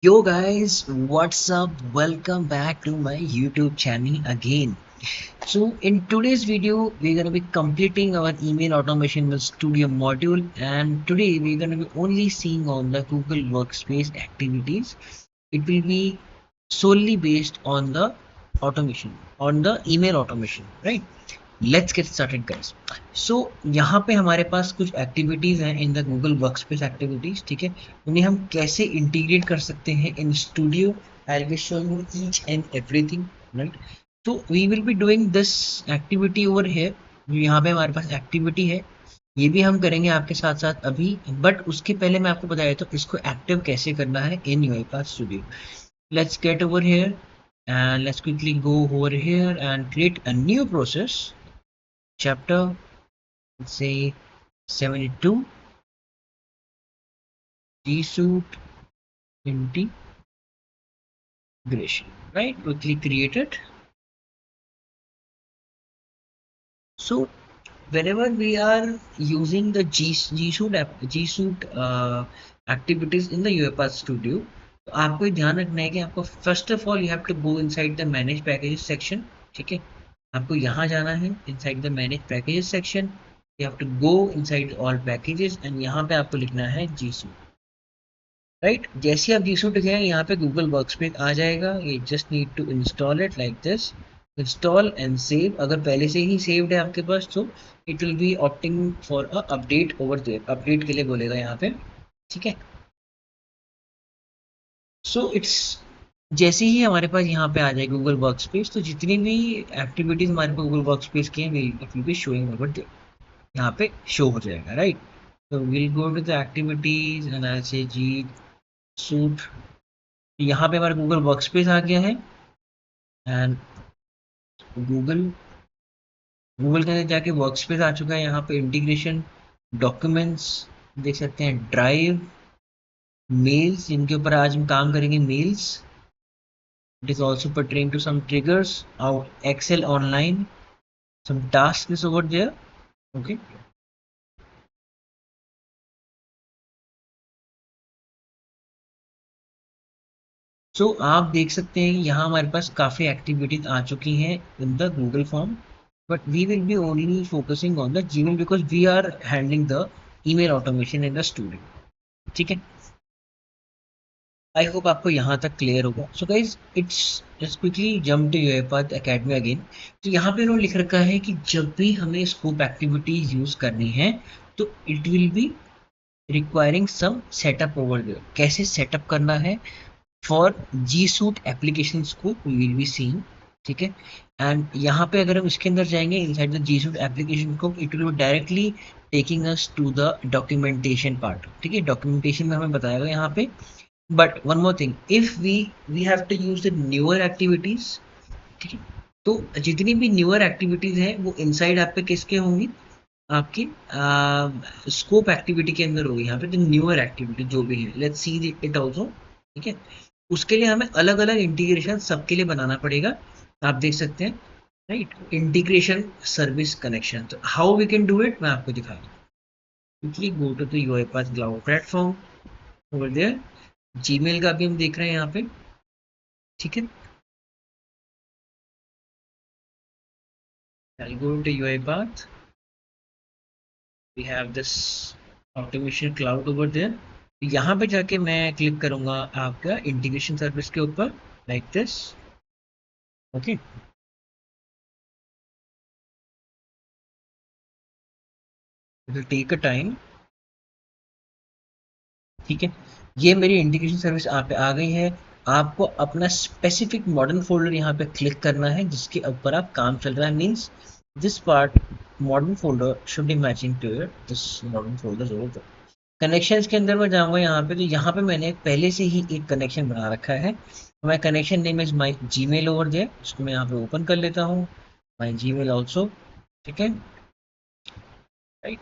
Yo guys, what's up? Welcome back to my YouTube channel again. So in today's video, we're gonna be completing our email automation with Studio module, and today we're gonna be only seeing on the Google Workspace activities. It will be solely based on the automation, on the email automation, right? Let's get started guys. So यहाँ पे हमारे पास कुछ activities हैं in the Google workspace activities, ठीक है। उन्हें हम कैसे इंटीग्रेट कर सकते हैं in studio. I will show you each and everything, right. तो we will be doing this activity over here. यहाँ पे हमारे पास एक्टिविटी है, ये भी हम करेंगे आपके साथ साथ अभी। बट उसके पहले मैं आपको बता देता हूँ इसको एक्टिव कैसे करना है in UiPath studio. Let's get over here and let's quickly go over here and create a new process chapter, let's say 72 G Suite integration, right? Quickly create it. So whenever we are using the G Suite app, G Suite activities in the UiPath Studio, तो आपको ध्यान रखना है कि आपको first of all you have to go inside the manage packages section, ठीक है। आपको यहाँ जाना है inside the manage packages section. You have to go inside all packages and यहाँ पे आपको लिखना है G Suite, राइट। जैसे आप G Suite लिखेंगे यहाँ पे गूगल वर्कस्पेस आ जाएगा। ये just need to install it like this, install and save. अगर पहले से ही सेव्ड है आपके पास तो it will be opting for a update over there, update के लिए बोलेगा यहाँ पे, ठीक है। सो इट्स जैसे ही हमारे पास यहाँ पे आ जाए गूगल वर्कस्पेस, तो जितनी भी एक्टिविटीज हमारे पास गूगल वर्कस्पेस की हैं it will be showing over there, यहाँ पे शो हो जाएगा, राइट। तो will go to the activities and I say G suit. यहाँ पे हमारा गूगल वर्कस्पेस आ गया है एंड गूगल के अंदर जाके वर्कस्पेस आ चुका है। यहाँ पे इंटीग्रेशन, डॉक्यूमेंट्स देख सकते हैं, ड्राइव, मेल्स, जिनके ऊपर आज हम काम करेंगे, mails. It is also pertaining to some triggers, out Excel online, some task is over there, okay। So आप देख सकते हैं यहाँ हमारे पास काफ़ी एक्टिविटीज आ चुकी हैं in the Google form, but we will be only focusing on the Gmail because we are handling the email automation in the studio, ठीक है। आई होप आपको यहाँ तक क्लियर होगा। So guys it's just quickly jump to UiPath academy again. तो यहाँ पे उन्होंने लिख रखा है कि जब भी हमें स्कोप एक्टिविटी यूज करनी है तो it will be requiring some setup over there. कैसे सेटअप करना है फॉर जी सूट एप्लीकेशन को वी विल बी सीइंग, ठीक है। एंड यहाँ पे अगर हम इसके अंदर जाएंगे inside the G suite application को, it will directly taking us to the documentation part, ठीक है। डॉक्यूमेंटेशन में हमें बताएगा यहाँ पे। But one more thing, if we have to use the newer activities, ठीक है। तो जितनी भी न्यूअर एक्टिविटीज हैं वो इनसाइड आप पे किसके होंगी, आपकी स्कोप एक्टिविटी के अंदर होगी। यहाँ पे तो न्यूअर एक्टिविटी जो भी है, लेट्स सी इट आल्सो, ठीक है। उसके लिए हमें अलग अलग इंटीग्रेशन सबके लिए बनाना पड़ेगा, आप देख सकते हैं, राइट। इंटीग्रेशन सर्विस कनेक्शन, तो how we can do it मैं आपको दिखा दूँ। Quickly go to the UiPath cloud platform over there. Gmail का भी हम देख रहे हैं यहाँ पे, ठीक है। I'll go to UiPath. We have this automation cloud over there. यहाँ पे जाके मैं क्लिक करूंगा आपका इंटीग्रेशन सर्विस के ऊपर, like this, okay. It will take a time, ठीक है। ये मेरी इंटीग्रेशन सर्विस आप पे आ गई है। आपको अपना स्पेसिफिक मॉडर्न फोल्डर यहाँ पे क्लिक करना है जिसके ऊपर आप काम चल रहा है, means this part modern folder should be matching to your this modern folder. Connections के अंदर मैं जाऊंगा यहाँ पे, तो यहाँ पे मैंने पहले से ही एक कनेक्शन बना रखा है। My connection name is my Gmail over there, इसको मैं यहाँ पे ओपन कर लेता हूँ, माय जीमेल आल्सो, ठीक है, राइट।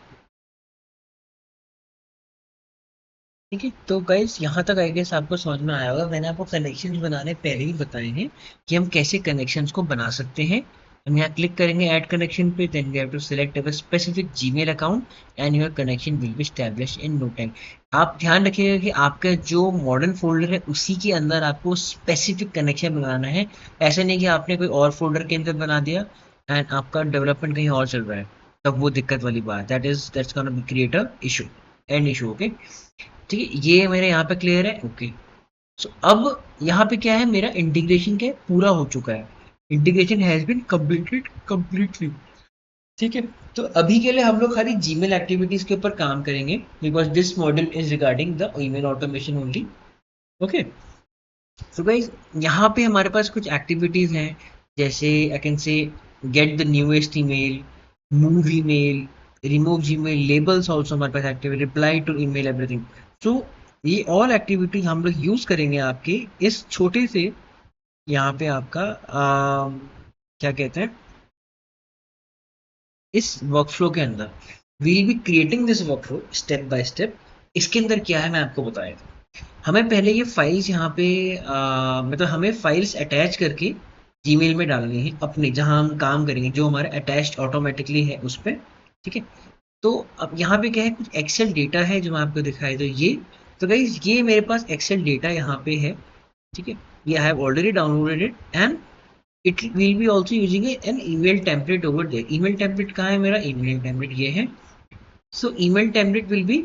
ठीक है, तो गाइस यहाँ तक आई गेस आपको समझ में आया होगा। मैंने आपको कनेक्शंस बनाने पहले ही बताए हैं कि हम कैसे कनेक्शंस को बना सकते हैं हम यहाँ क्लिक करेंगे ऐड कनेक्शन पे, then we have to select our specific Gmail account and your connection will be established in no time. आप ध्यान रखिएगा कि आपका जो मॉडर्न फोल्डर है उसी के अंदर आपको स्पेसिफिक कनेक्शन बनाना है। ऐसा नहीं कि आपने कोई और फोल्डर के अंदर बना दिया एंड आपका डेवलपमेंट कहीं और चल रहा है, तब वो दिक्कत वाली बात, that's gonna be create a issue, and issue. Okay, ठीक है, ये मेरे यहाँ पे क्लियर है। ओके, सो अब यहाँ पे क्या है, मेरा इंटीग्रेशन क्या है, पूरा हो चुका है। Integration has been completed completely. ठीक है, तो अभी के लिए हम लोग खाली जीमेल एक्टिविटीज के ऊपर काम करेंगे, because this module is regarding the email automation only. Okay, so guys, यहाँ पे हमारे पास कुछ एक्टिविटीज हैं, जैसे I can say get the newest email, move email, remove Gmail, labels also हमारे पास active, reply to email, everything. So ये ऑल एक्टिविटी हम लोग यूज करेंगे आपके इस छोटे से, यहाँ पे आपका क्या कहते हैं, इस वर्कफ्लो के अंदर we'll be creating this workflow step by step. इसके अंदर क्या है मैं आपको बताया था, हमें पहले ये फाइल्स यहाँ पे मतलब हमें फाइल्स अटैच करके जीमेल में डालनी है अपने, जहाँ हम काम करेंगे, जो हमारे अटैच्ड ऑटोमेटिकली है उस पर। ठीक है, तो अब यहाँ पे क्या है, कुछ एक्सेल डेटा है जो मैं आपको दिखाई दो ये। तो गाइस, ये मेरे पास एक्सेल डेटा यहाँ पे है। ठीक है, ये I have already downloaded it and it will be also using an email template over there. Email template कहाँ है मेरा, ईमेल टेम्पलेट ये है। So email template will be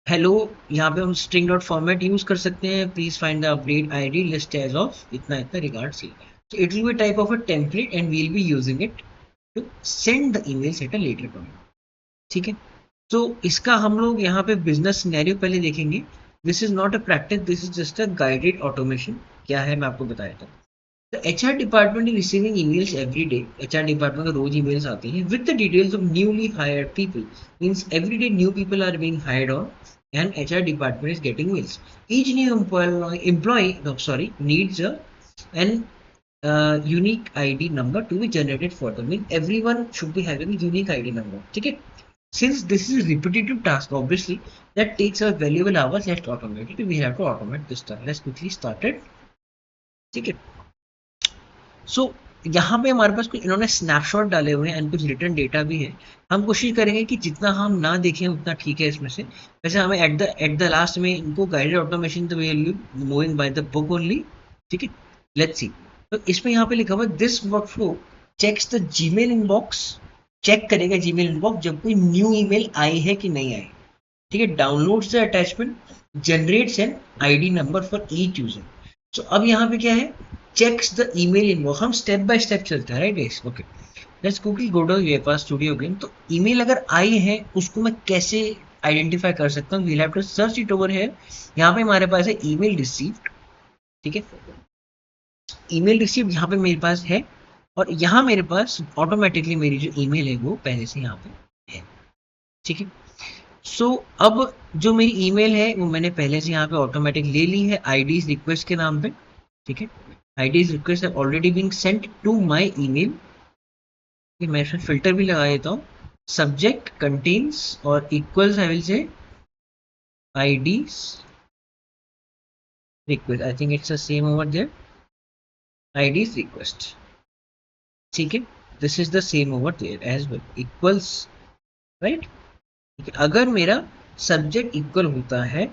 hello, यहाँ पे हम स्ट्रिंग डॉट फॉर्मेट यूज कर सकते हैं, please find the update ID list as of इतना इतना रिगार्ड सी। तो it will be type of a template and we'll be using it to send the email at a later point. ठीक है, तो इसका हम लोग यहाँ पे बिजनेस सिनेरियो पहले देखेंगे। This is not a practice, this is just a guided automation. क्या है मैं आपको बताया था। The HR department is receiving emails every day. HR department को रोज emails आती हैं with the details of newly hired people. Means every day new people are being hired on, and HR department is getting mails. Each new employee no, sorry, needs an unique ID number to be generated for them. Means everyone should be having a unique ID number. ठीक है? Since this is a repetitive task, obviously that takes our valuable hours. Let's automate it. We have to automate this stuff. Let's quickly start it. ठीक है, सो यहाँ पे हमारे पास कुछ इन्होंने स्नैपशॉट डाले हुए हैं एंड कुछ रिटर्न डेटा भी है। हम कोशिश करेंगे कि जितना हम ना देखें उतना ठीक है इसमें से। वैसे हमें एट द लास्ट में इनको guided automation the way moving by the book only. ठीक है, लेट्स सी। तो इसमें यहाँ पे लिखा हुआ है this workflow checks the Gmail inbox, check करेगा जीमेल इनबॉक्स जब कोई न्यू ईमेल आई है कि नहीं आई। ठीक है, downloads the attachment, generates an ID number for each user. So अब यहाँ पे क्या है, चेक्स द ईमेल इनबॉक्स, हम स्टेप बाय स्टेप चलते हैं, right guys. Okay, let's quickly go to UiPath studio again. तो ईमेल अगर आई है उसको मैं कैसे आइडेंटिफाई कर सकता हूँ, we'll have to search it over here. यहाँ पे हमारे पास है ईमेल रिसीव्ड। ठीक है, ईमेल रिसीव्ड यहाँ पे मेरे पास है, और यहाँ मेरे पास ऑटोमेटिकली मेरी जो ईमेल है वो पहले से यहाँ पे है। ठीक है, सो अब जो मेरी ईमेल है वो मैंने पहले से यहाँ पे ऑटोमेटिक ले ली है आईडीज रिक्वेस्ट के नाम पे। ठीक है, आईडीज रिक्वेस्ट है already being sent to my email. मैं इसमें फिल्टर भी लगा देता हूँ, सब्जेक्ट कंटेन्स और equals I will say IDs request, I think it's the same over there, IDs request. ठीक है, this is the same over there as well, equals, right. अगर मेरा सब्जेक्ट इक्वल होता है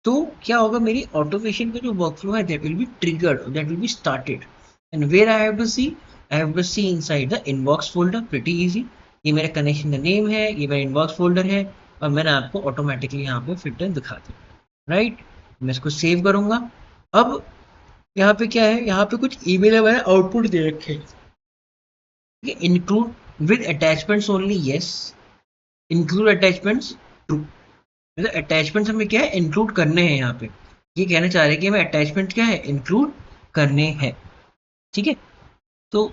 तो क्या होगा, मेरी ऑटोमेशन का जो वर्कफ्लो है that will be triggered, that will be started, and where I have to see inside the inbox folder, pretty easy. ये मेरा कनेक्शन का नेम है, ये मेरा इनबॉक्स फोल्डर है, और मैंने आपको ऑटोमेटिकली यहाँ पे फिल्टर दिखा दिया, राइट। मैं इसको सेव करूंगा। अब यहाँ पे क्या है, यहाँ पे कुछ ईमेल हमारे आउटपुट दे रखे हैं। Include with attachments only, yes. Include attachments, true. मतलब अटैचमेंट्स हमें क्या है, इंक्लूड करने हैं। यहाँ पे ये कहना चाह रहे हैं कि हमें अटैचमेंट क्या है, इंक्लूड करने हैं। ठीक है, तो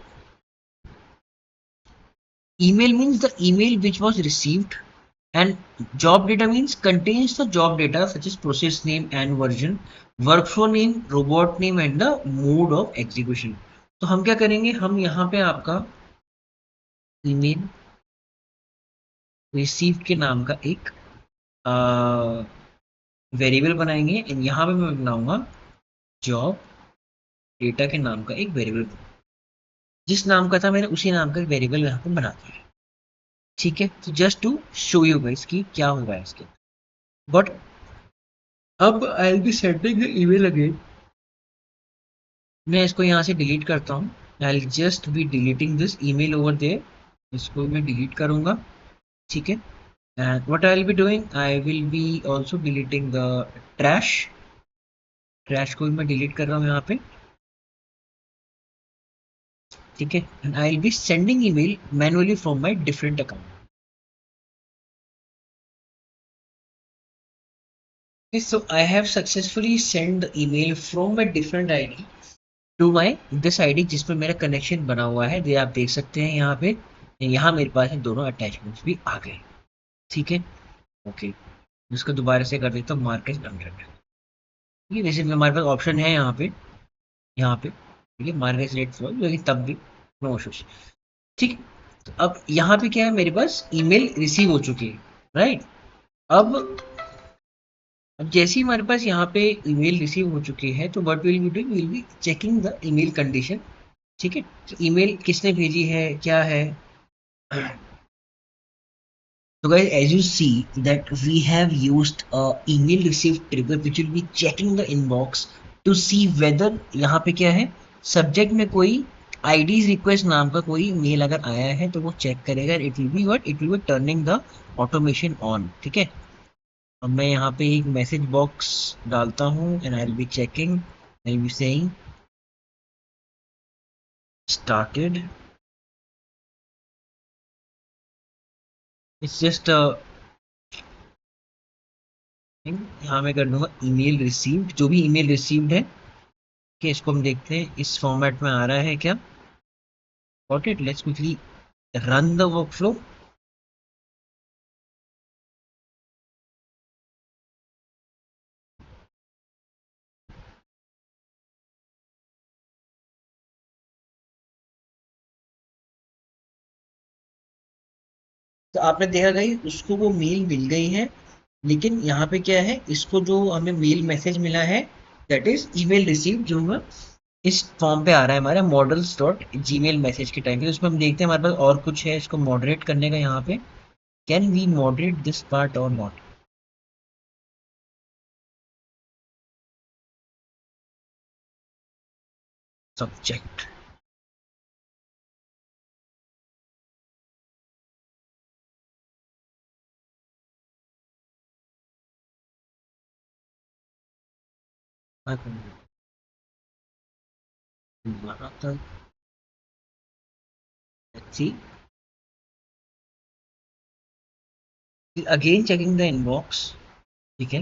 email means the email which was received, and job data means contains the job data such as process name and version, workflow name, robot name and the mode of execution। तो हम क्या करेंगे, हम यहाँ पे आपका ईमेल रिसीव के नाम का एक वेरिएबल बनाएंगे, एंड यहाँ पे मैं बनाऊंगा जॉब डेटा के नाम का एक वेरिएबल। जिस नाम का था मैंने उसी नाम का वेरिएबल यहाँ पे बना दिया है। ठीक है, तो just to show you guys कि क्या होगा इसके। बट अब I will be sending the email again. मैं इसको यहाँ से डिलीट करता हूँ। I will just be deleting this email over there. इसको मैं डिलीट करूंगा। ठीक है, and what I will be doing, I will be also deleting the trash. Trash को भी मैं डिलीट कर रहा हूँ यहाँ पे। ठीक है, and I will be sending email manually from my different account. So I have successfully sent the email from a different ID to my this ID जिसमें मेरा कनेक्शन बना हुआ है। ये आप देख सकते हैं यहाँ पे। यहाँ मेरे पास है दोनों अटैचमेंट्स भी आ गए। ठीक है, ओके। इसको दोबारा से कर देता हूँ मार्केट 100। ये वैसे भी हमारे पास ऑप्शन है यहाँ पे, यहाँ पे ठीक है, मार्केट रेट फ्लो, लेकिन तब भी प्रमोशन। ठीक है, तो अब यहाँ पे क्या है, मेरे पास ईमेल रिसीव हो चुकी है, राइट। अब अब जैसे ही हमारे पास यहाँ पे ईमेल रिसीव हो चुकी है, तो what will be doing, will be checking the email condition. ठीक है, तो ईमेल किसने भेजी है, क्या है। So guys, as you see that we have used a email receive trigger which will be checking the inbox to see whether यहाँ पे क्या है, सब्जेक्ट में कोई IDs रिक्वेस्ट नाम का कोई मेल अगर आया है तो वो चेक करेगा। It will be what, it will B turning the automation on. ठीक है, अब मैं यहाँ पे एक मैसेज बॉक्स डालता हूँ and I will be checking, I will be saying started. It's just यहाँ मैं कर दूंगा ईमेल रिसीव्ड, जो भी ईमेल रिसीव्ड है कि इसको हम देखते हैं इस फॉर्मेट में आ रहा है क्या। Got it, let's quickly run the workflow. तो आपने देखा गई उसको वो मेल मिल गई है, लेकिन यहाँ पे क्या है, इसको जो हमें मेल मैसेज मिला है दैट इज ईमेल रिसीव, जो है इस फॉर्म पे आ रहा है हमारा models dot Gmail message के टाइम पे। तो उसमें हम देखते हैं हमारे पास और कुछ है इसको मॉडरेट करने का। यहाँ पे can we moderate this part और not, subject. see again checking the inbox। ठीक है,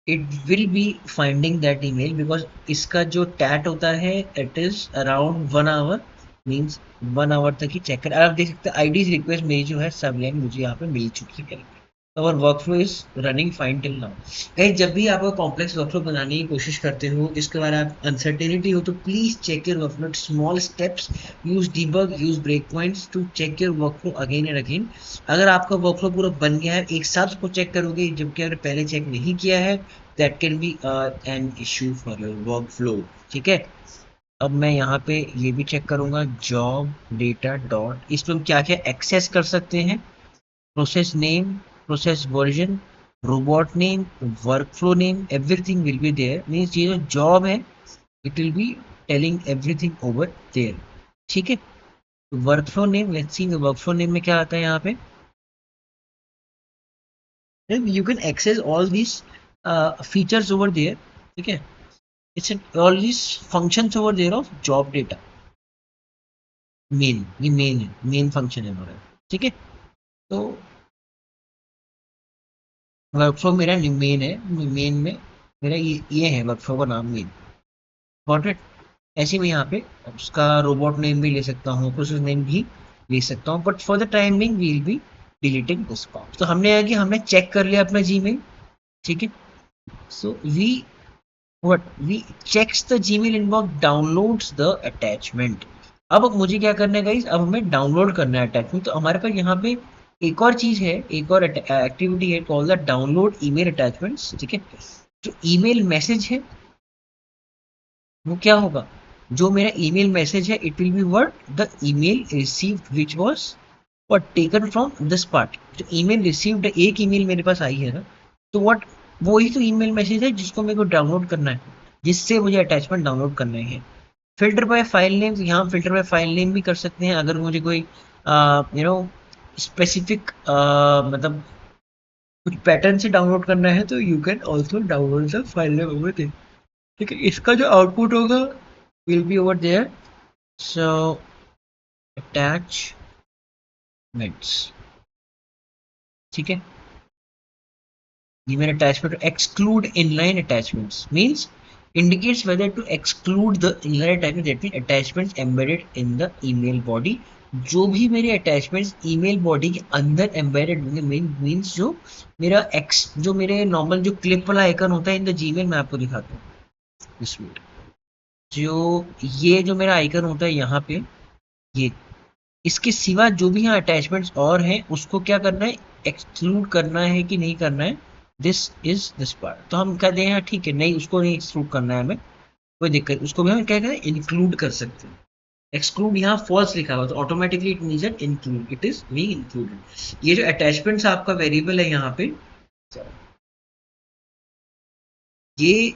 it will be finding that email because इसका जो टैट होता है it is around 1 hour, means 1 hour तक ही चेक कर। आप देख सकते हैं आईडीज रिक्वेस्ट मेरी जो है सब लाइन मुझे यहाँ पे मिल चुकी है। और work flow is running fine till now. कहीं जब भी आप कॉम्प्लेक्स वर्क फ्लो बनाने की कोशिश करते हो, इसके बारे में अनसर्टेनिटी हो, तो please check your workflow small steps, use debug, use breakpoints to check your workflow again and again. अगर आपका वर्क फ्लो पूरा बन गया है, एक साथ उसको चेक करोगे जबकि आपने पहले चेक नहीं किया है, that can be an issue for your work flow. ठीक है, अब मैं यहाँ पे ये भी चेक करूंगा जॉब डेटा डॉट, इसमें हम क्या क्या एक्सेस कर सकते हैं। process name, process version, robot name, workflow name, everything will be there। Means ये जो job है it will be telling everything over there। ठीक है, workflow name, let's see workflow name में क्या आता है यहाँ पे। You can access all these features over there। ठीक है, it's all these functions over there of job data। Main, ये मेन है, मेन फंक्शन है हमारा। ठीक है, तो वर्कफ्लो मेरा मेन है, मेन में मेरा ये है वर्कफ्लो का नाम मेन। Got it. ऐसे में यहाँ पे उसका रोबोट नेम भी ले सकता हूँ, प्रोसेस नेम भी ले सकता हूँ, but for the time being we will be deleting this part. तो हमने आगे हमने चेक कर लिया अपना जीमेल। ठीक है, so we what we checks the Gmail inbox, downloads the attachment. अब मुझे क्या करना है गाइस, अब हमें डाउनलोड करना है अटैचमेंट। तो हमारे पास यहाँ पे एक और चीज है, एक और एक्टिविटी है called the download email attachments. ठीक है, जो ईमेल मैसेज है वो क्या होगा, जो मेरा ईमेल मैसेज है it will be what the email received which was what taken from this part. जो ईमेल रिसीव्ड, एक ईमेल मेरे पास आई है ना, तो व्हाट वही तो ईमेल मैसेज है जिसको मेरे को डाउनलोड करना है, जिससे मुझे अटैचमेंट डाउनलोड करना है। फिल्टर बाय फाइल नेम, यहाँ फिल्टर बाय फाइल नेम भी कर सकते हैं अगर मुझे कोई स्पेसिफिक मतलब कुछ पैटर्न से डाउनलोड करना है तो you can also download the file name over there. ठीक है, इसका जो आउटपुट होगा will be over there. So attachments, ठीक है, ये मेरा attachment. Exclude inline attachments means indicates whether to exclude the inline attachment, that means attachments embedded in the email body। जो भी मेरे अटैचमेंट्स ईमेल बॉडी के अंदर एम्बेडेड होंगे, मीन्स जो मेरा एक्स, जो मेरे नॉर्मल जो क्लिप वाला आइकन होता है इन द जीमेल, मैं आपको दिखाता हूँ इस मिनट। जो ये जो मेरा आइकन होता है यहाँ पे, ये इसके सिवा जो भी यहाँ अटैचमेंट्स और हैं उसको क्या करना है, एक्सक्लूड करना है कि नहीं करना है। दिस इज दिस पार्ट, तो हम कहते हैं हाँ ठीक है, नहीं उसको नहीं एक्सक्लूड करना है हमें, कोई दिक्कत, उसको भी हम क्या करें, इंक्लूड कर सकते हैं। एक्सक्लूड यहाँ फॉल्स लिखा हुआ तो automatically it means that include, it is be included. ये जो अटैचमेंट्स आपका वेरिएबल है यहाँ पे, ये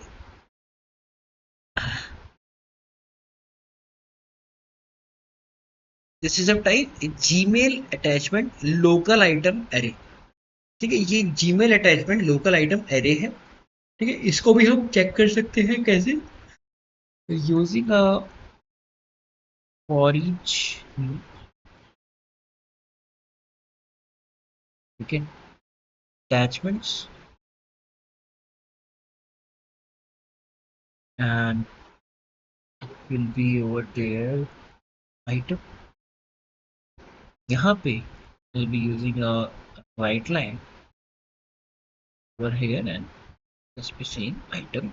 this is a type Gmail attachment local item array. ठीक है, ये Gmail attachment local item array है। ठीक है, इसको भी हम चेक कर सकते हैं कैसे, यूजिंग अ फॉर ईच। ठीक है, attachments and will be over there item. यहाँ पे will be using a write line over here and just be saying item।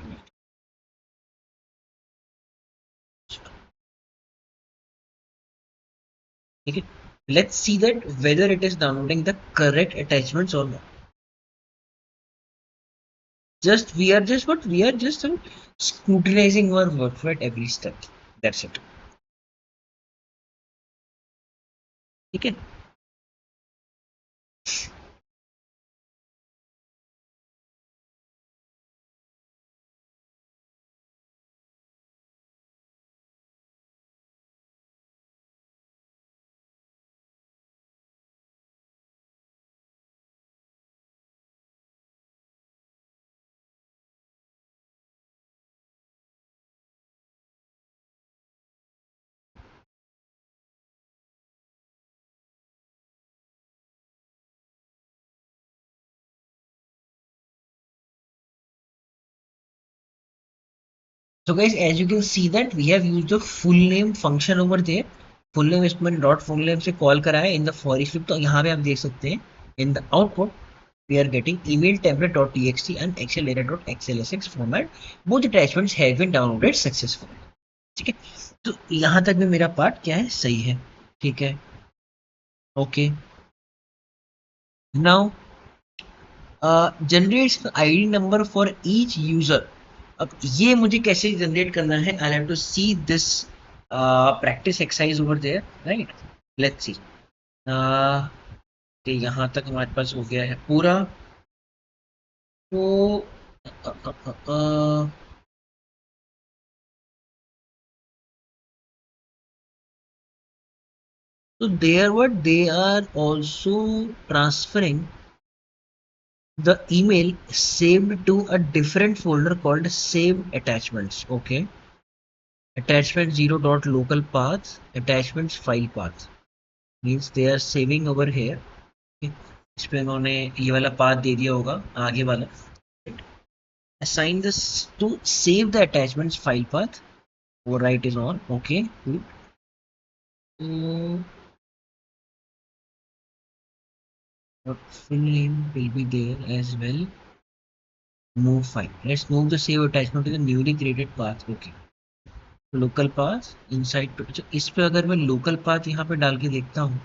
ठीक है, let's see that whether it is downloading the correct attachments or not। just we are just what we are just scrutinizing our workflow at every step, that's it। ठीक है, so guys as you can see that we have used the full name function over there। full name इसको मैंने dot full name से call करा है in the for each loop. तो यहाँ पे आप देख सकते हैं in the output we are getting email template.txt and xlera.xlsx format। both attachments have been downloaded successfully। ठीक है, तो यहाँ तक में मेरा पार्ट क्या है, सही है। ठीक है, okay, now generates ID number for each user. अब ये मुझे कैसे जनरेट करना है, I have to see this practice exercise over there, right. Let's see, कि यहाँ तक हमारे पास हो गया है पूरा। तो so there what they are also transferring the email saved to a different folder called saved attachments। okay, attachment 0 dot local path attachments file path means they are saving over here। okay? इस पे उन्होंने ये वाला path दे दिया होगा आगे वाला। assign this to save the attachments file path, overwrite is on। okay, good। full name will be there as well। move file, let's move the save attachment to the newly created path। okay, local path inside पे, अच्छा इस पे अगर मैं local path यहाँ पे डाल के देखता हूँ,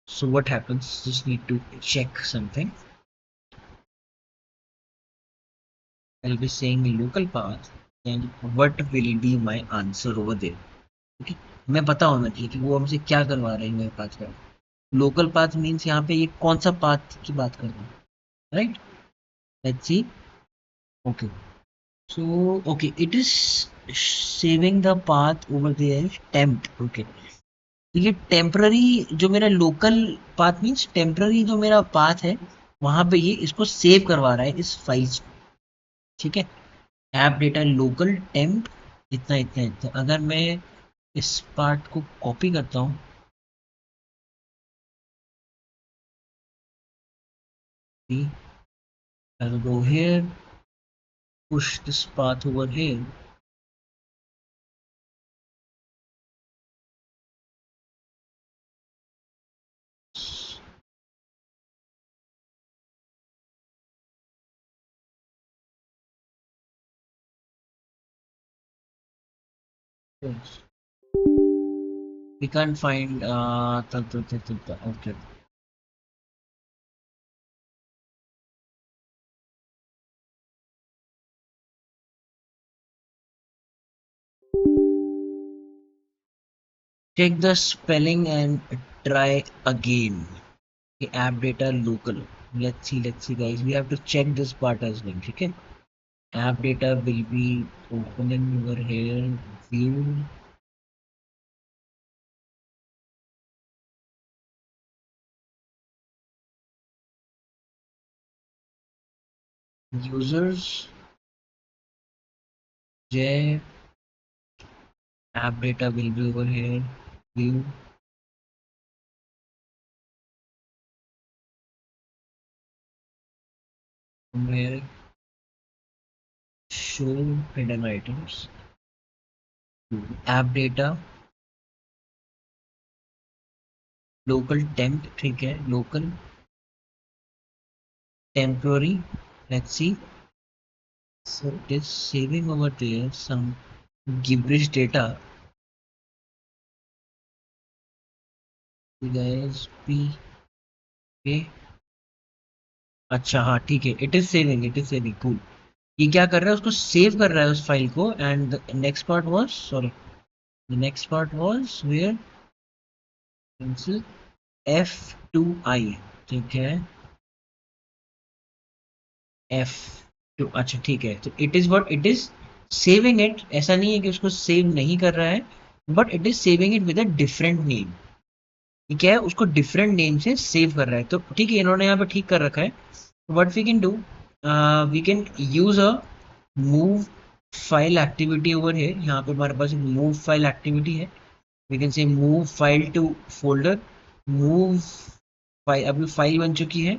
so what happens, just need to check something। I'll be saying local path and what will be my answer over there. Okay, मैं पता होना चाहिए कि वो हमसे क्या करवा रहे हैं मेरे पास का। लोकल पाथ मीन्स यहाँ पे ये कौन सा पाथ की बात कर रहे हैं, right? Let's see. Okay, so okay, it is saving the path over there temp. Okay, तो ये टेम्पररी जो मेरा लोकल पाथ मीन्स टेम्पररी जो मेरा पाथ है, वहां पे ये इसको सेव करवा रहा है इस फाइल्स को। ठीक है, ऐप डेटा लोकल टेम्प इतना इतना इतना। अगर मैं इस पार्ट को कॉपी करता हूँ, I'll go here, push this path over here. Yes. We can't find okay. Check the spelling and try again. The app data local. Let's see guys. We have to check this part as well. Okay. App data will be opening over here. View. Users. J. App data will be over here. View. From here. Show hidden items. App data. Local temp. ठीक है. Local temporary. Let's see. So it is saving over there some gibberish data. Guys, P A. अच्छा हाँ ठीक है, it is saving cool. ये क्या कर रहा है, उसको सेव कर रहा है उस फाइल को। And next part was, sorry, the next part was where pencil F2I। ठीक है, F2, अच्छा ठीक है। तो it is what it is saving it. ऐसा नहीं है कि उसको सेव नहीं कर रहा है, but it is saving it with a different name. ये क्या है, उसको डिफरेंट नेम से सेव कर रहा है। तो ठीक है, इन्होंने यहाँ पे ठीक कर रखा है। What we can do, we can use a move file activity over here. यहाँ पे हमारे पास एक मूव फाइल एक्टिविटी है। We can say move file to folder. Move file, अभी फाइल बन चुकी है।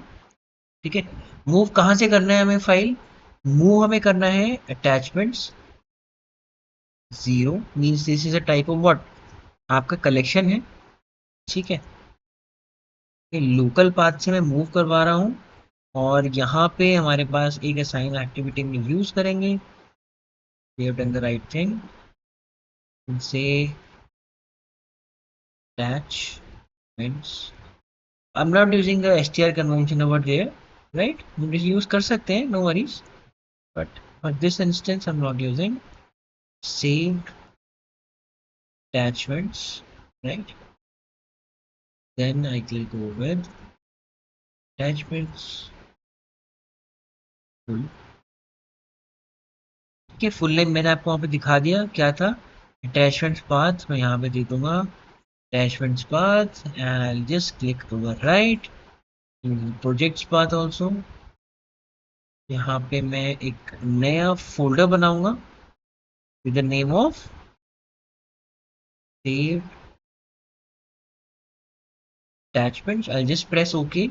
ठीक है, मूव कहाँ से करना है हमें फाइल? मूव हमें करना है attachments zero, means this is a type of what, आपका कलेक्शन है। ठीक है, लोकल पाथ से मैं मूव करवा रहा हूँ। और यहाँ पे हमारे पास एक असाइन एक्टिविटी में यूज करेंगे। we have done the right thing, and say attachments. I'm not using the str convention over there, right? हम use कर सकते हैं, no worries, but for this instance I'm not using saved attachments, right? Then I click over with attachments full। ठीक है, full name मैंने आपको वहाँ पे दिखा दिया क्या था। अटैचमेंट्स पाथ मैं यहाँ पे दे दूंगा attachments path, and I'll just click overwrite projects path also। यहाँ पे मैं एक नया फोल्डर बनाऊंगा with the name of save attachments। I'll just press OK।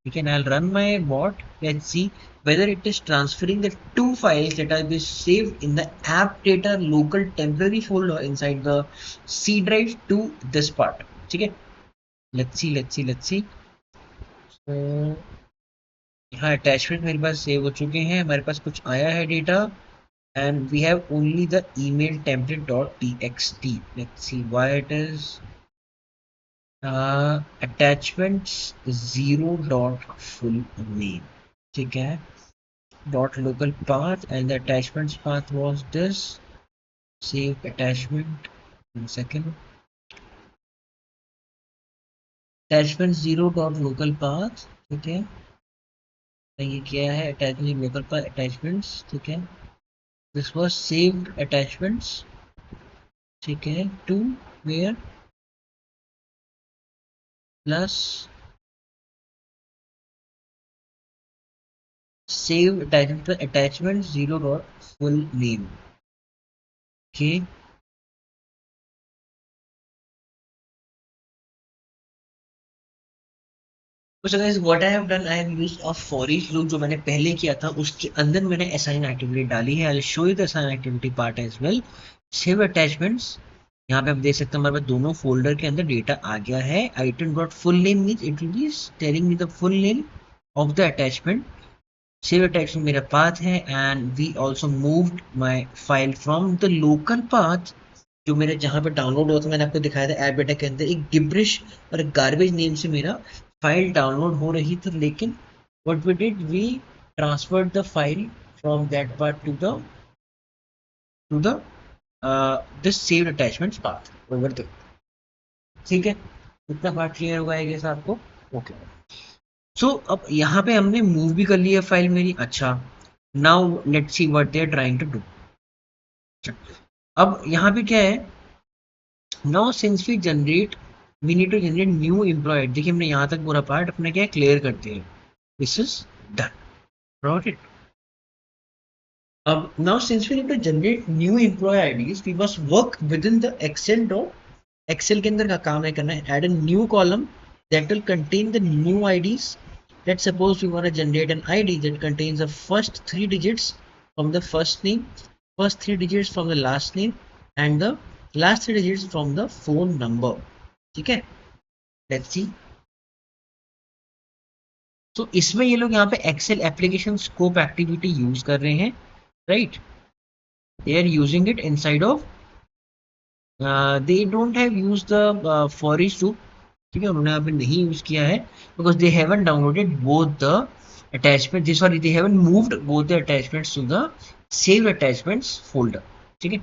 Okay, and I'll run my bot। Let's see whether it is transferring the two files that are been saved in the app data local temporary folder inside the C drive to this part। ठीक है, let's see। So यहाँ attachment मेरे पास save हो चुके हैं, हमारे पास कुछ आया है data. and we have only the email template.txt। let's see why it is attachments zero dot full name। ठीक है, dot local path, and the attachments path was this. Save attachment. 1 second. Attachment 0 dot local path. ठीक है, ये क्या है? attachment local path attachments. ठीक है, this was saved attachments. ठीक है, to where plus save attachment 0 dot full name. Okay. So guys, what I have done, I have used a for each loop जो मैंने पहले किया था, उसके अंदर मैंने assign activity डाली है. I'll show you the assign activity part as well. Save attachments. यहाँ पे आप देख सकते हैं हमारे पास दोनों फोल्डर के अंदर डेटा आ गया है. item dot full name means it will be telling me the full name of the attachment. Save attachment मेरा path है, and we also moved my file from the local path जो मेरे जहाँ पे डाउनलोड हुआ था. मैंने आपको दिखाया था ऐप बेटा के अंदर एक गिब्रिश और एक गार्बेज नेम से मेरा फाइल डाउनलोड हो रही थी, लेकिन what we did, we transferred the file from that part to the this saved attachments path over the. ठीक है, इतना पार्ट क्लियर होगा आई गेस आपको. ओके, सो अब यहाँ पे हमने मूव भी कर लिया फाइल मेरी. अच्छा, now let's see what they are trying to do. अब यहाँ पे क्या है, now since we generate, we need to generate new employ. देखिए हमने यहाँ तक पूरा पार्ट अपना क्या क्लियर करते हैं. This is done. Got it. अब now since we need to generate new employee IDs, we must work with in the excel dot excel के अंदर का काम है करना है. Add a new column that will contain the new IDs. Let's suppose we want to generate an ID that contains the first 3 digits from the first name, first 3 digits from the last name, and the last 3 digits from the phone number. ठीक है, let's see. तो इसमें ये लोग यहाँ पे excel application scope activity use कर रहे हैं, right. They are using it inside of, they don't have use the for each loop. ठीक है, उन्होंने यहाँ पे नहीं यूज किया है because they haven't downloaded both the attachment, this sorry they haven't moved both the attachments to the save attachments folder. ठीक है,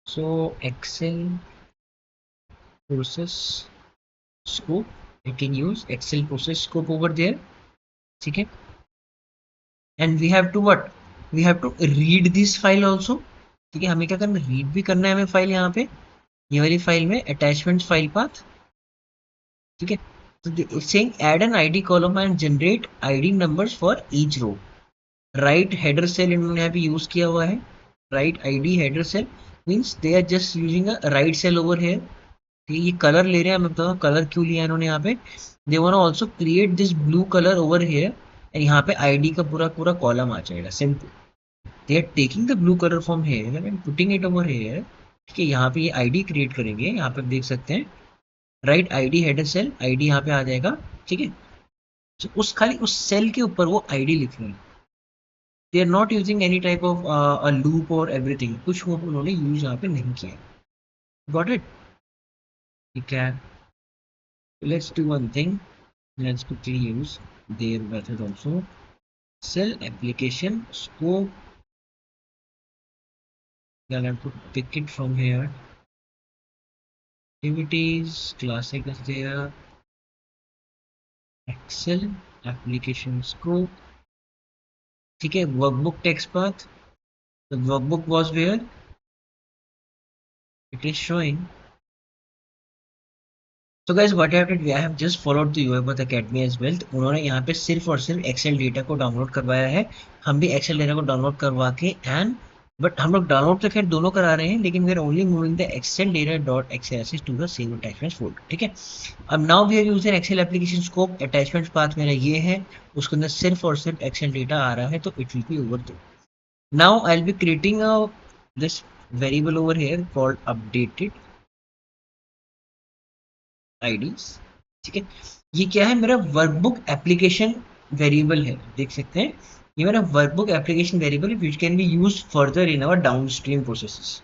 so excel process scope, I can use Excel process scope over there. ठीक है, and we have to what, we have to read this file also. ठीक है, हमें क्या करना, read भी करना है हमें फाइल. यहाँ पे ये वाली फाइल में अटैचमेंट्स फाइल पाथ. ठीक है, तो saying add an ID column and generate ID numbers for each row. Write header cell इन्होंने यहाँ पे यूज किया हुआ है. Write ID header cell means they are just using a write cell over here. ठीक है, ये कलर ले रहे हैं, मैं बताऊँ कलर क्यों लिया इन्होंने यहाँ पे. They want also create this blue colour over here, and यहाँ पे आईडी का पूरा पूरा कॉलम आ जाएगा. Simple, they are taking the blue colour from here and putting it over here. ठीक है, यहाँ पे ये आईडी क्रिएट करेंगे. यहाँ पे देख सकते हैं write ID header cell, ID यहाँ पे आ जाएगा. ठीक है, तो उस खाली उस सेल के ऊपर वो आईडी लिख रहे हैं. They are not using any type of a loop और एवरीथिंग, कुछ वो उन्होंने यूज यहाँ पे नहीं किया. Got it. ठीक है, let's do one thing, let's quickly use their method also. Cell application scope, then I have to pick it from here. Activities classic is there. Excel application scope. ठीक है, workbook text path. The workbook was where it is showing. So guys, what I have did, I have just followed the UiPath Academy as well. उन्होंने यहाँ पे सिर्फ और सिर्फ Excel data को download करवाया है. हम भी एक्सेल डेटा को डाउनलोड करवा के एंड बट हम लोग डाउनलोड तो खैर दोनों करा रहे हैं, लेकिन we are only moving the excel data dot XLSX to the save attachments folder. ठीक है, अब now we are using excel application scope. Attachments path मेरा ये है, उसके अंदर सिर्फ और सिर्फ एक्सेल डेटा आ रहा है, तो it will be over there. Now I will be creating this variable over here called updated IDs. ठीक है, ये क्या है, मेरा वर्कबुक एप्लीकेशन वेरिएबल है. देख सकते हैं ये मेरा workbook application variable which can be used further in our downstream processes.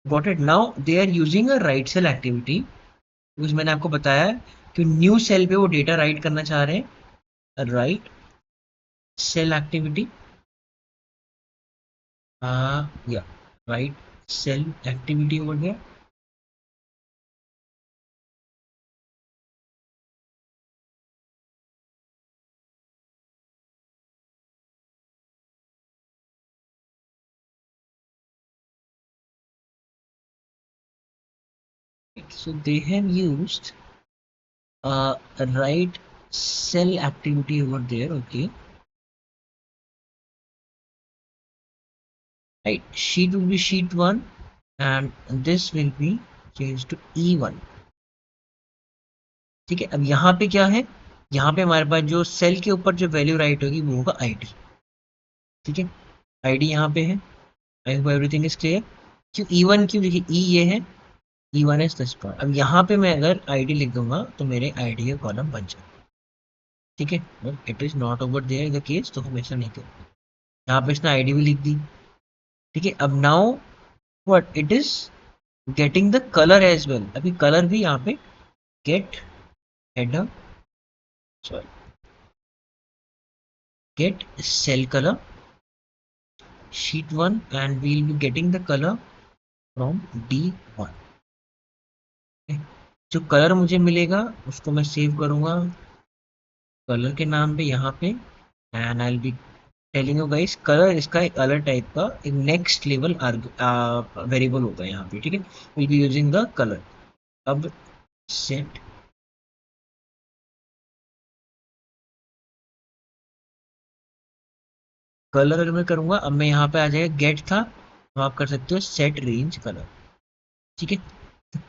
Got it. Now they are using a write cell activity, because मैंने आपको बताया कि न्यू सेल पे वो डेटा राइट करना चाह रहे हैं. Write cell activity, Yeah, right cell activity over there. So they have used right cell activity over there. Okay, right, sheet will be sheet 1 and this will be changed to E1. ठीक है, अब यहाँ पे क्या है, यहाँ पे हमारे पास जो सेल के ऊपर जो वैल्यू राइट होगी वो होगा आईडी। ठीक है, आईडी यहाँ पे है। I hope everything is clear. क्यों E1, क्यों, देखिए ई ये है, E1 इज दिस पार्ट। अब यहाँ पे मैं अगर आईडी लिख दूंगा तो मेरे आईडी का कॉलम बन जाएगा। ठीक है, but it is not over there in the case, तो हम ऐसा नहीं करें। यहाँ पे इसने आईडी भी लिख दी। ठीक है, अब now what it is getting the colour as well. अभी कलर भी यहाँ पे get header, sorry, get cell colour sheet 1 and we'll be getting the color from D1। जो कलर मुझे मिलेगा उसको मैं सेव करूंगा कलर के नाम पे यहाँ पे, and I will be telling you guys colour इसका एक अलग टाइप का एक नेक्स्ट लेवल वेरिएबल होता है यहाँ पे। ठीक है, will be using the colour. अब सेट कलर अगर मैं करूंगा, अब मैं यहाँ पे आ जाएगा गेट था, तो आप कर सकते हो सेट रेंज कलर। ठीक है,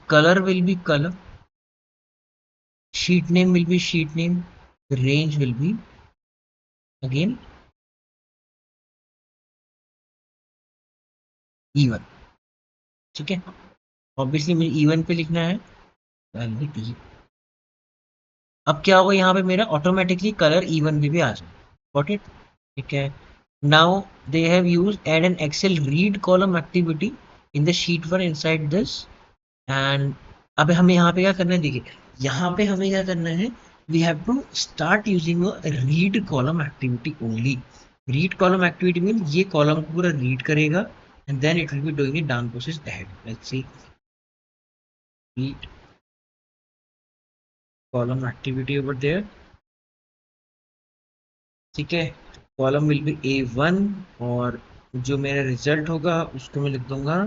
colour will be colour, sheet name will be sheet name, range will be again E1। ठीक है, ऑब्वियसली मुझे E1 पे लिखना है। अब क्या होगा, यहाँ पे मेरा ऑटोमेटिकली कलर E1 में भी आ जाए। Got it. ठीक है, now they have used an Excel read column activity in the sheet one inside this. And अब हमें यहाँ पे क्या करना है, देखिए यहाँ पे हमें क्या करना है, we have to start using read column activity only. Read column activity mean ये कॉलम को पूरा रीड करेगा and then it will be doing the down process ahead. Let's see read column activity over there. ठीक है, column will be A1 और जो मेरा result होगा उसको मैं लिख दूंगा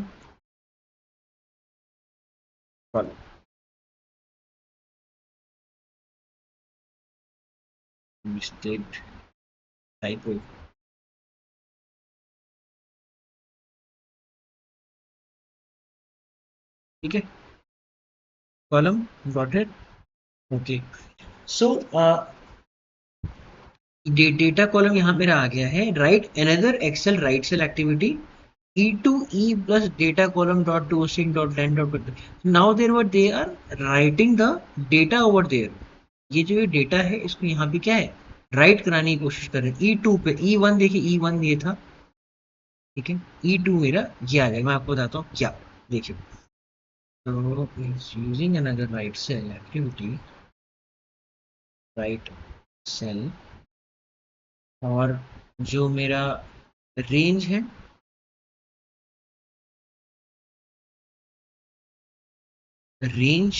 कॉलम मिस्टेक टाइप हो। ठीक है, column got it. Okay, so data column यहाँ मेरा आ गया है। Write another Excel write cell activity E2E plus data column dot toString dot len dot, now there what they are writing the data over there। ये जो ये data है इसको यहाँ पे क्या है, राइट कराने की कोशिश कर रहे हैं E2 पे। E1 देखिए E1 ये था। ठीक है, E2 मेरा ये आ जाएगा, मैं आपको बताता हूँ क्या। देखिए, तो using another write cell activity, write cell, और जो मेरा रेंज है, range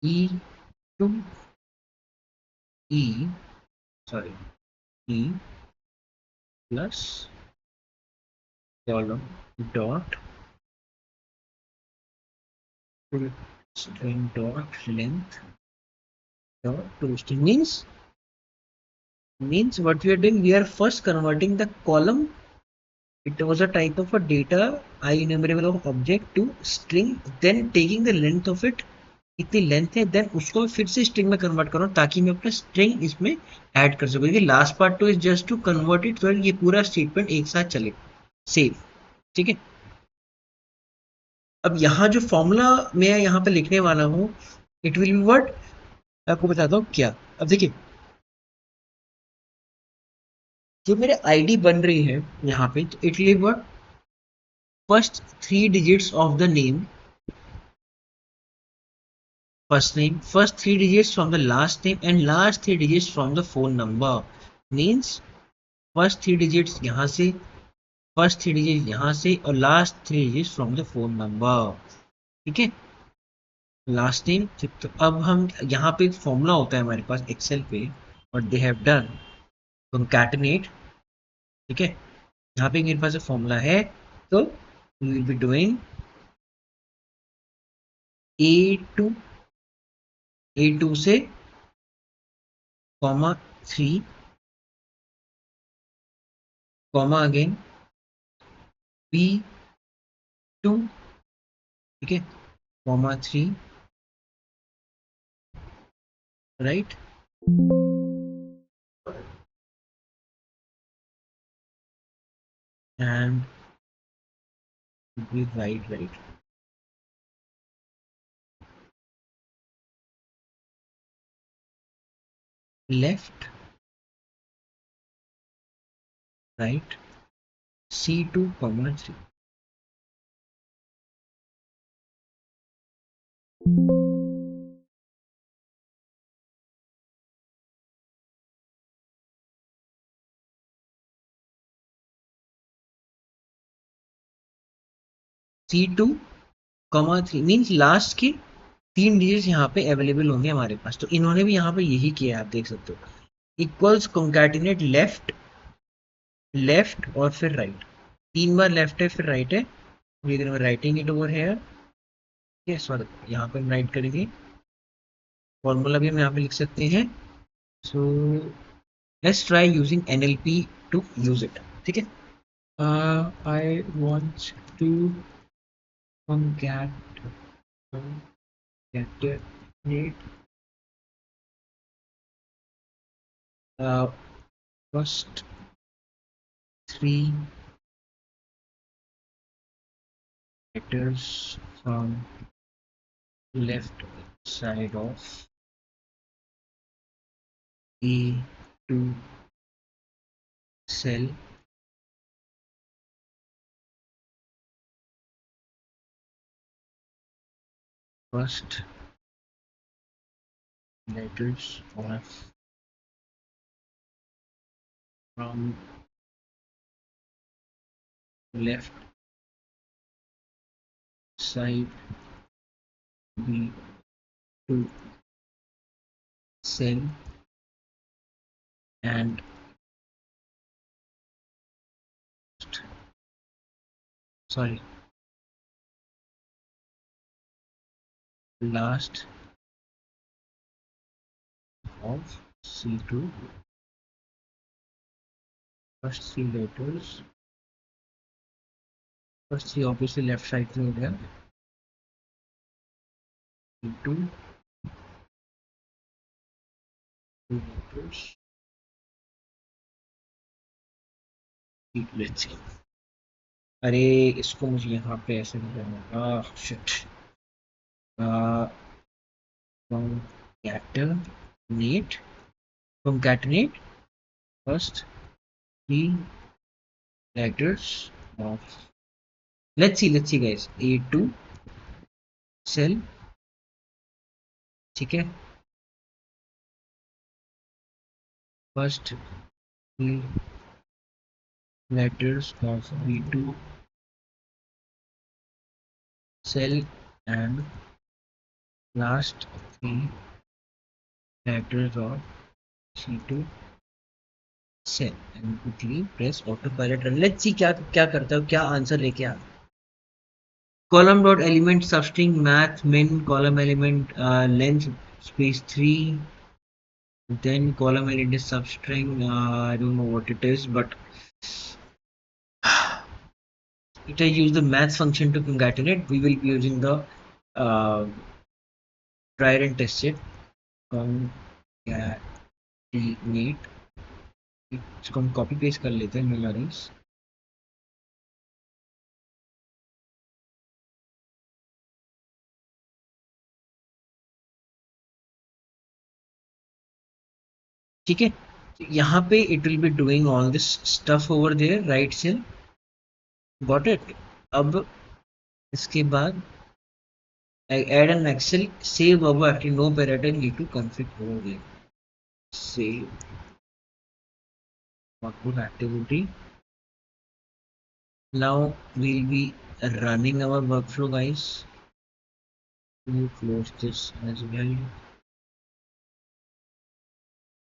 E two E, sorry, E plus column dot string dot length dot toString means what we are doing, we are first converting the column, it was a type of a data enumerable of object to string, then taking the length of it, कितनी length है, then उसको फिर से string में convert करो ताकि मैं अपना स्ट्रिंग इसमें ऐड कर सकूँ। देखिए last part two is just to convert it, तो ये पूरा स्टेटमेंट एक साथ चले सेव। ठीक है, अब यहाँ जो फॉर्मूला मैं यहाँ पे लिखने वाला हूँ, इट विल बी व्हाट, आपको बताता हूँ क्या। अब देखिए जो मेरे आईडी बन रही है यहाँ पे, तो it will what, first 3 digits of the name, first name, first three digits from the last name and last three digits from the phone number. Means first three digits यहाँ से, फर्स्ट थ्री डिजिट यहाँ से और last three digit from the phone number. ठीक है, last name. तो अब हम यहाँ पे एक फॉर्मूला होता है हमारे पास एक्सेल पे, और दे हैव डन concatenate. ठीक है, यहाँ पे मेरे पास एक फॉर्मूला है, तो we will be doing A2, A2 से कॉमा 3 कॉमा अगेन B2. ठीक है, comma 3, right. And right left right C2 comma 3. C2 comma 3 means last के तीन डिजिट्स यहाँ पे अवेलेबल होंगे हमारे पास. तो इन्होंने भी यहाँ पे यही किया है, आप देख सकते हो. इक्वल्स concatenate लेफ्ट, लेफ्ट और फिर राइट. तीन बार लेफ्ट है फिर राइट है. Writing it over hair. Yes, sorry, यहाँ पे हम राइट करेंगे. फॉर्मूला भी हम यहाँ पे लिख सकते हैं. So let's try using NLP to use it. ठीक है, I want to concatenate first three letters from left side of A2 cell first letters of from left side B2 cell and sorry last of C2. First three letters, first three obviously left side में हो गया. C2 two letters. Let's see. अरे इसको मुझे यहाँ पे ऐसे नहीं करना. Shit. concatenate first three letters of, let's see guys, A2 cell. ठीक है, first three letters of B2 cell and last three letters of C2 cell and quickly press autopilot run. Let's see क्या क्या करता है, क्या answer लेके आ. column dot element substring math min column element length space 3, then column element is substring. I don't know what it is, but it has used the math function to concatenate. We will be using the try and test it. Concatenate. इसको हम copy paste कर लेते हैं memories. ठीक है, यहाँ पे it will be doing all this stuff over there, right cell. Got it. अब इसके बाद add an Excel, save our active no parameter need to config over there. Save workbook activity. Now we'll be running our workflow, guys. We'll close this as well.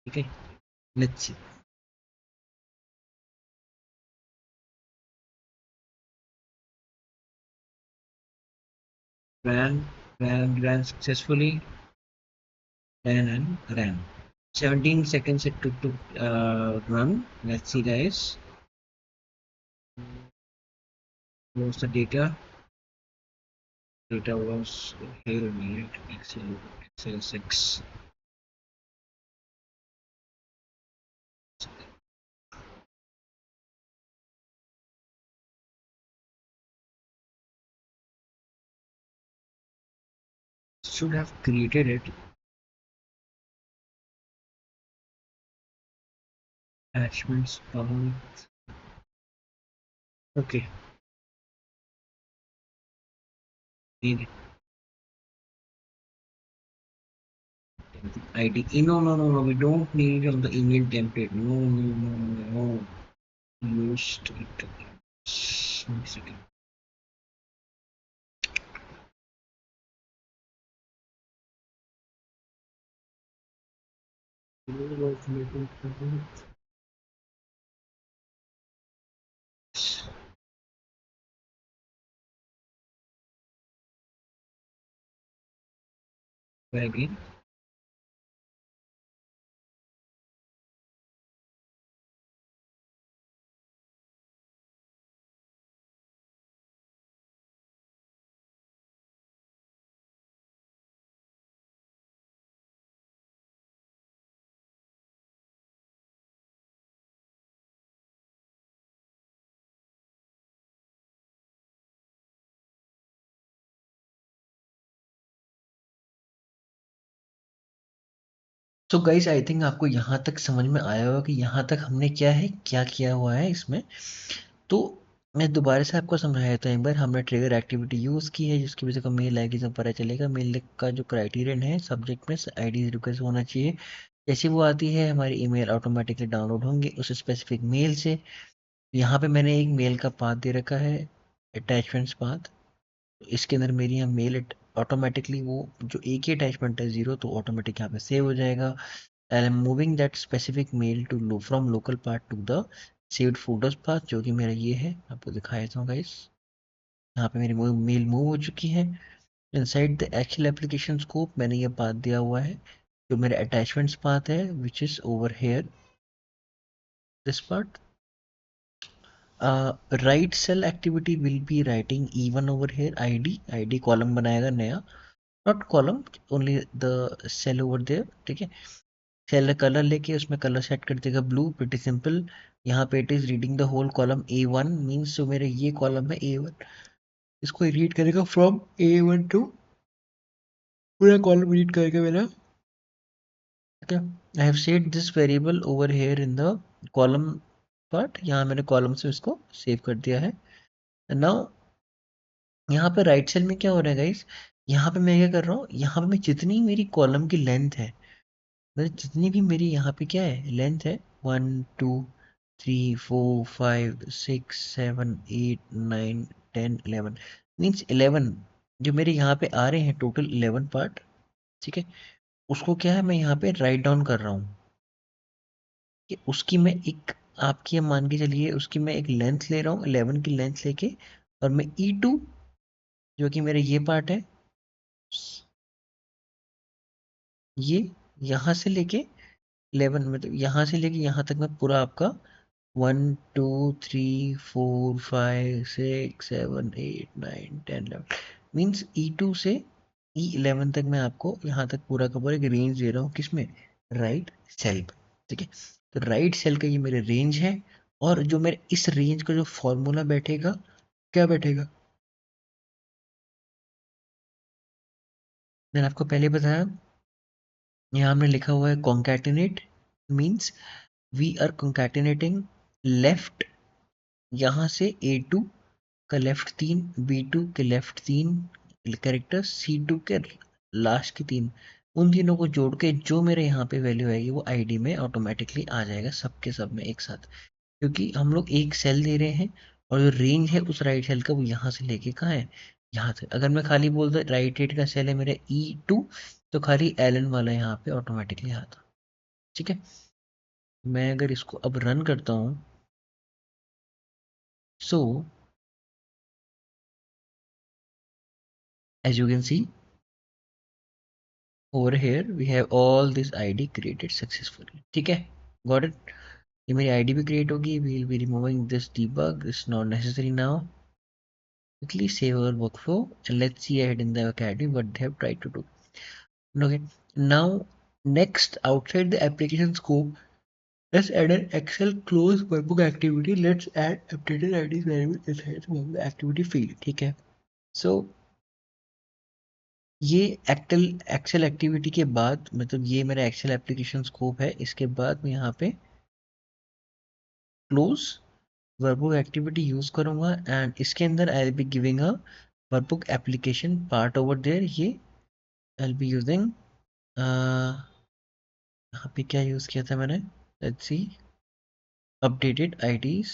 Okay, let's see. Ran successfully. And ran. 17 seconds it took to run. Let's see, guys. What's the data? Data was here only, Excel 6. Should have created it. Attachments, okay. Need it. ID. No. We don't need it on the email template. No. Used it. 1 second. Where again? तो guys I think आपको यहाँ तक समझ में आया होगा कि यहाँ तक हमने क्या है, क्या किया हुआ है इसमें। तो मैं दोबारा से आपको समझाया देता हूँ एक बार। हमने ट्रिगर एक्टिविटी यूज़ की है जिसकी वजह से मेल आएगी सब पता चलेगा। मेल का जो क्राइटेरियन है सब्जेक्ट में आईडी रिक्वेस्ट होना चाहिए। जैसे वो आती है हमारी ईमेल ऑटोमेटिकली डाउनलोड होंगे उस स्पेसिफिक मेल से। यहाँ पे मैंने एक मेल का पाथ दे रखा है, अटैचमेंट्स पाथ। इसके अंदर मेरी यहाँ मेल ऑटोमेटिकली वो जो एक ही अटैचमेंट है 0 तो ऑटोमेटिक यहाँ पे सेव हो जाएगा। and I'm moving that specific mail to from local path to the saved folders path, जो कि मेरा ये है। आपको दिखा देता हूँ गाइस। यहाँ पे मेरी मेल मूव हो चुकी है। Inside the actual application scope मैंने ये पाथ दिया हुआ है जो मेरे अटैचमेंट्स पाथ है which is over here this part. Write cell activity will be writing even over here id column बनाएगा नया, not column, only the cell over there. ठीक है, सेल कलर लेके उसमें कलर सेट कर देगा ब्लू, प्रिटी सिंपल। यहाँ पे it is reading the whole column A1 means जो मेरे ये कॉलम है A1 इसको रीड करेगा फ्रॉम A1 टू पूरा कॉलम रीड करेगा मेरा। ठीक है, I have set this variable over here in the column part. यहाँ मैंने कॉलम से इसको सेव कर दिया है। नाउ यहाँ पे राइट साइड में क्या हो रहा है गाइस, यहाँ पे मैं क्या कर रहा हूँ, यहाँ पे मैं जितनी मेरी कॉलम की लेंथ है, मतलब जितनी भी मेरी यहाँ पे क्या है लेंथ है 1 2 3 4 5 6 7 8 9 10 11 मीन्स 11 जो मेरे यहाँ पे आ रहे हैं टोटल 11 पार्ट। ठीक है, उसको क्या है मैं यहाँ पे राइट डाउन कर रहा हूँ कि उसकी मैं एक, आपकी मान के चलिए उसकी मैं एक लेंथ ले रहा हूँ 11 की लेंथ लेके, और मैं E2 जो कि मेरा ये पार्ट है ये यहाँ से लेके 11 मतलब यहाँ से लेके यहाँ तक मैं पूरा आपका 1 2 3 4 5 6 7 8 9 10 11 मीन्स E2 से E11 तक मैं आपको यहाँ तक पूरा का पूरा एक रेंज दे रहा हूँ किसमें, राइट सेल पे। ठीक है, तो राइट सेल का ये मेरे रेंज है, और जो मेरे इस रेंज का जो फॉर्मूला बैठेगा क्या बैठेगा, मैंने आपको पहले बताया। यहाँ हमने लिखा हुआ है concatenate means we are concatenating left यहाँ से A2 का लेफ्ट 3, B2 के लेफ्ट 3, कैरेक्टर C2 के लास्ट की 3, उन तीनों को जोड़ के जो मेरे यहाँ पे वैल्यू आएगी वो आईडी में ऑटोमेटिकली आ जाएगा, सबके सब में एक साथ, क्योंकि हम लोग एक सेल दे रहे हैं और जो रेंज है उस राइट सेल का वो यहाँ से लेके कहाँ है, यहाँ से। अगर मैं खाली बोलता राइट हेड का सेल है मेरा E2, तो खाली एलन वाला यहाँ पे ऑटोमेटिकली आता। ठीक है, मैं अगर इसको अब रन करता हूँ, so as you can see over here we have all this id created successfully। ठीक है, got it। ये मेरी id भी create होगी, we will be removing this debug, it's not necessary now। quickly save our workflow and let's see ahead in the academy what they have tried to do। okay, now next, outside the application scope, let's add an excel close workbook activity। let's add updated ids variable inside the activity field। ठीक है, so ये Excel activity के बाद, मतलब ये मेरा Excel application scope है, इसके बाद मैं यहाँ पे क्लोज वर्कबुक एक्टिविटी यूज करूंगा एंड इसके अंदर I will be giving a workbook application part over there. ये आई विल बी यूजिंग, यहाँ पे क्या यूज किया था मैंने, लेट्स सी, अपडेटेड आईडीज।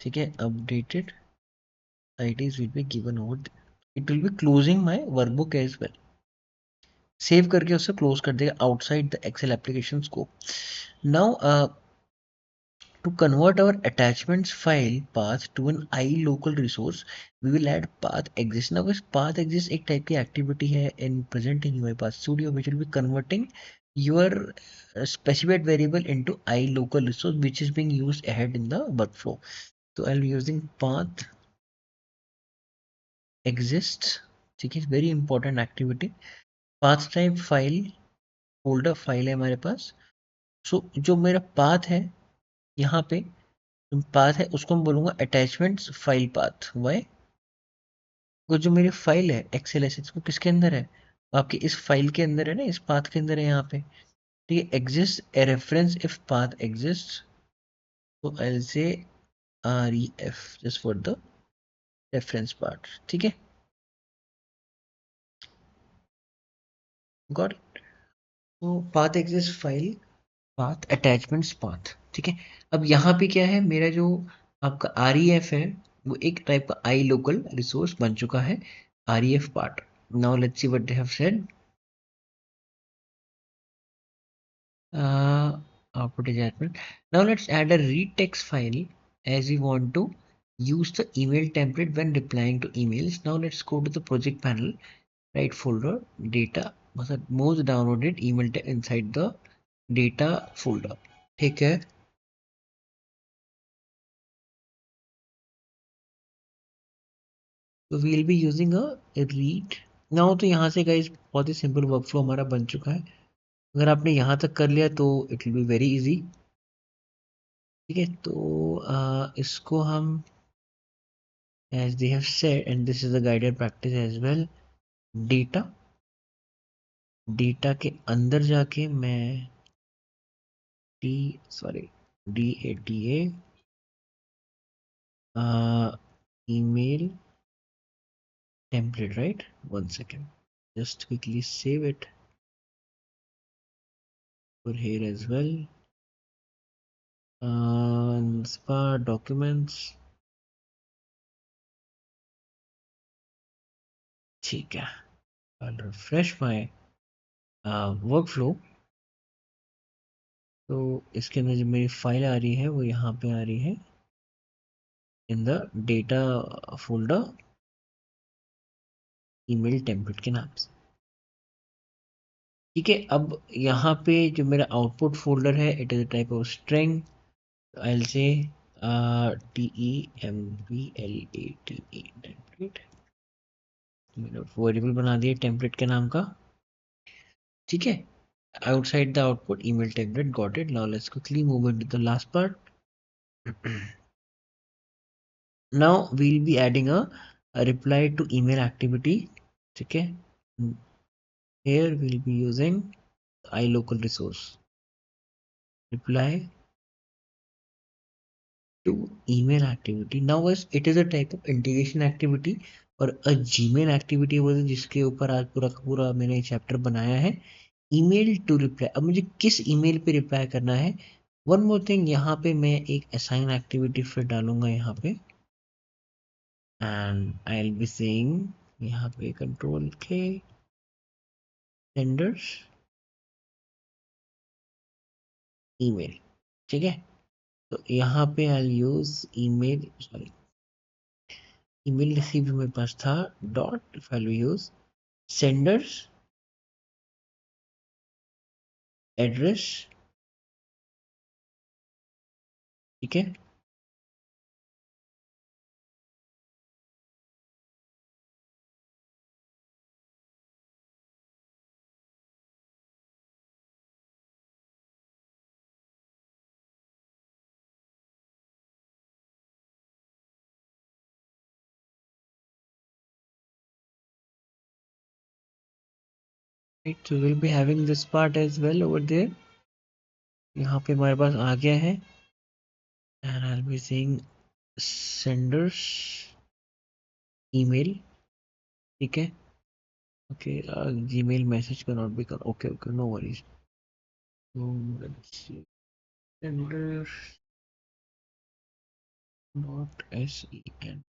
ठीक है, updated IDs will be given over, it will be closing my workbook as well. Save करके उसे क्लोज कर देगा outside the Excel application scope. Now to convert our attachments file path to an iLocal resource, we will add path exist। Now guys, path exist एक type की activity है in present in UiPath Studio, which will be converting your specified variable into iLocal resource, which is being used ahead in the workflow। So I'll be using path exists। ठीक है, very important activity। path type file folder file है हमारे पास। so जो मेरा path है यहाँ पे path है, उसको मैं बोलूंगा अटैचमेंट्स फाइल पाथ। वाई, वो जो मेरी फाइल है एक्सेल एस वो किसके अंदर है, आपके इस फाइल के अंदर है ना, इस पाथ के अंदर है यहाँ पे। ठीक है, exist a reference if path exist, तो आई से REF just for the reference part. ठीक है, गॉट। तो path exist file path attachments path. ठीक है, अब यहाँ पे क्या है, मेरा जो आपका REF है वो एक टाइप का आई लोकल रिसोर्स बन चुका है, REF part. Now let's see what they have said. output attachment। Now let's add a read text file as we want to use the email template when replying to emails। Now let's go to the project panel, right folder, data, most downloaded email inside the data folder। ठीक है, तो we'll be using a read now। तो यहाँ से guys बहुत ही simple workflow हमारा बन चुका है। अगर आपने यहाँ तक कर लिया तो it will be very easy. ठीक है, तो इसको हम as they have said, and this is the guided practice as well, data के अंदर जाके मैं DATA email template, right? 1 second, just quickly save it for here as well। spa documents। ठीक है, I'll refresh my workflow। तो इसके अंदर जो मेरी फाइल आ रही है वो यहाँ पे आ रही है in the data folder, email template के नाम से। ठीक है, अब यहाँ पे जो मेरा आउटपुट फोल्डर है, it is a type of string. I will से TEMPLATE टेम्पलेट, मैंने वेरिएबल बना दिया टेम्पलेट के नाम का। ठीक है, outside the output email template, got it। Now let's quickly move into the last part। now we'll be adding a reply to email activity। ठीक है, here we'll be using iLocal resource, reply to email activity। now as it is a type of integration activity, और अ Gmail activity वो जिसके ऊपर आज पूरा का पूरा मैंने चैप्टर बनाया है। ईमेल टू रिप्लाई, अब मुझे किस ईमेल पे रिप्लाई करना है। वन मोर थिंग, यहाँ पे मैं एक असाइन एक्टिविटी फिर डालूंगा यहाँ पे, and I will be saying यहाँ पे कंट्रोल के सेंडर्स ईमेल, ठीक है। तो यहाँ पे I use email, sorry, email receive मेरे पास था dot, file use senders address, ठीक है। Right, so we'll be having this part as well over there। यहाँ पे हमारे पास आ गया है, and I'll be saying senders email, ठीक है। ओके, जीमेल मैसेज का नॉट भी कर, okay okay, no worries. so let's see, senders dot sen,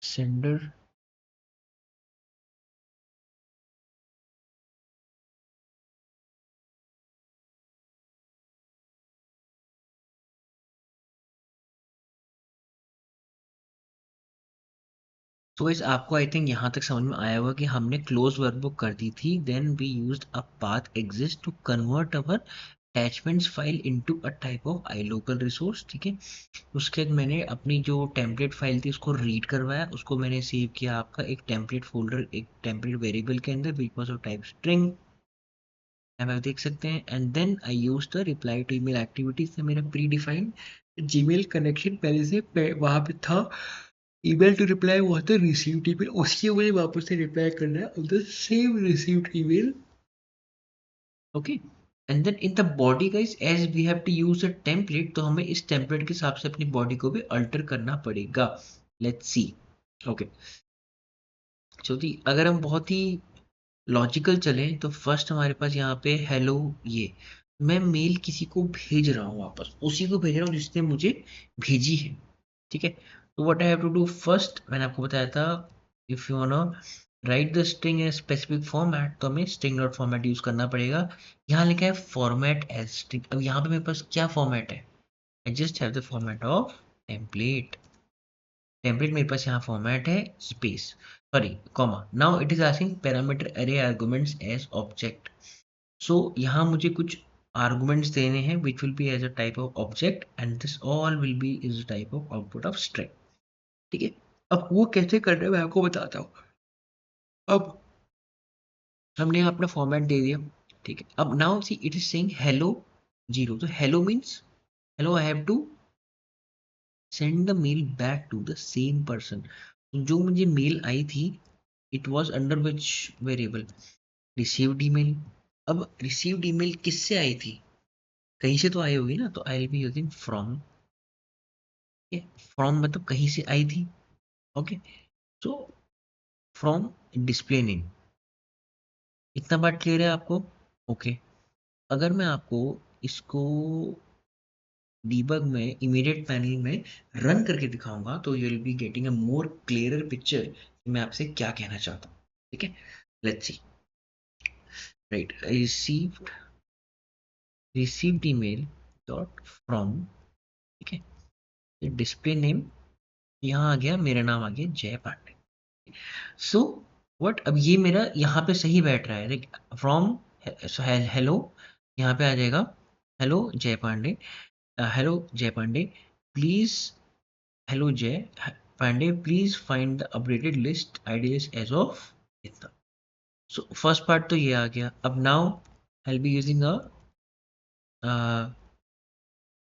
sender, तो इस आपको आई थिंक यहाँ तक समझ में आया होगा कि हमने क्लोज वर्कबुक कर दी थी, then we used a path exist to convert our attachments file into a type of I local resource, ठीक है। उसके बाद मैंने अपनी जो टेम्पलेट फाइल थी उसको रीड करवाया, उसको मैंने सेव किया आपका एक टेम्पलेट फोल्डर, एक टेम्पलेट वेरिएबल के अंदर, which was of type string, आप देख सकते हैं। And then I use the reply to email activities से मेरा प्री डिफाइंड जीमेल कनेक्शन पहले से वहां पे था। ईमेल टू रिप्लाई हुआ था रिसीव्ड ईमेल, उसकी मुझे वापस से रिप्लाई करना है on the same received email, okay. And then in the body guys, as we have to use a template, तो हमें इस टेम्पलेट के हिसाब से अपनी बॉडी को भी अल्टर करना पड़ेगा। Let's see, okay. सो दी अगर हम बहुत ही लॉजिकल चलें तो फर्स्ट हमारे पास यहाँ पे हेलो, ये मैं मेल किसी को भेज रहा हूँ, वापस उसी को भेज रहा हूँ जिसने मुझे भेजी है, ठीक है। तो what I have to do first, मैंने आपको बताया था, if you wanna write the string in specific format, तो हमें स्ट्रिंग डॉट फॉर्मेट यूज करना पड़ेगा। यहाँ लिखा है फॉर्मेट एज स्ट्रिंग, अब यहाँ पे मेरे पास क्या फॉर्मेट है, I just have the format of template. Template मेरे पास यहाँ फॉर्मेट है space, sorry comma, now it is asking parameter अरे आर्गुमेंट्स एज ऑब्जेक्ट। सो यहाँ मुझे कुछ आर्गुमेंट्स देने हैं which will be as a type of object, and this all will be is a type of output of string, ठीक है। अब वो कैसे करना है मैं आपको बताता हूँ। अब हमने यहाँ अपना फॉर्मेट दे दिया, ठीक है। अब now see it is saying hello zero, तो hello means hello I have to send the mail back to the same person. जो मुझे मेल आई थी, it was under which variable, received email. अब रिसीव्ड ईमेल किससे आई थी, कहीं से तो आई होगी ना, तो आई will be using from, from मतलब कहीं से आई थी, okay. So from display name, इतना बात क्लियर है आपको, ओके। अगर मैं आपको इसको डीबग में इमीडिएट पैनल में रन करके दिखाऊंगा, तो you will be getting a more clearer picture कि मैं आपसे क्या कहना चाहता हूँ, ठीक है। Let's see, right, received email dot from, ठीक है। डिस्प्ले नेम यहाँ आ गया, मेरा नाम आ गया जय पांडे। सो व्हाट, अब ये मेरा यहाँ पे सही बैठ रहा है, फ्रॉम हेलो, यहाँ पे आ जाएगा hello Jai Pandey, hello Jai Pandey please, hello Jai Pandey please find the updated list ideas as of इतना। सो फर्स्ट पार्ट तो ये आ गया। अब now I will be using a